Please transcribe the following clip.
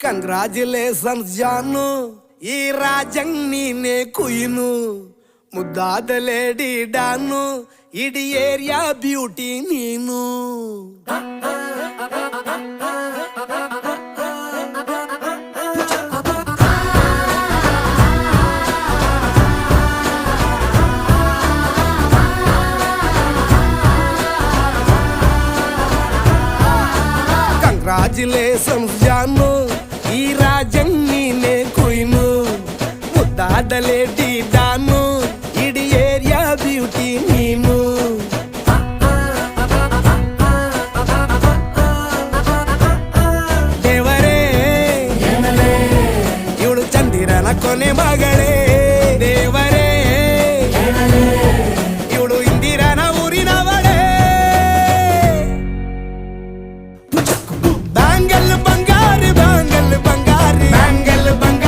Congratulations ಜಾನು, ಈ ರಾಜಂಗ್ ನೀನೆ ಕುಯ್ನು, ಮುದ್ದಾದ ಲೇಡಿ ಡಾನು, ಇಡೀ ಏರಿಯಾ ಬ್ಯೂಟಿ ನೀನು. ಕಂಗ್ರಾಚುಲೇಷನ್ಸ್ ಜಾನು, ಈ ರಾಜಂಗ್ ನೀನೆ ಕುಯ್ನು, ಮುದ್ದಾದ ಲೇಡಿ ಡಾನು, ಇಡೀ ಏರಿಯಾ ಬ್ಯೂಟಿ ನೀನು. ದೇವರೇ ಇವಳು ಚಂದಿರನ ಕೊನೆ ಮಗಳೇ.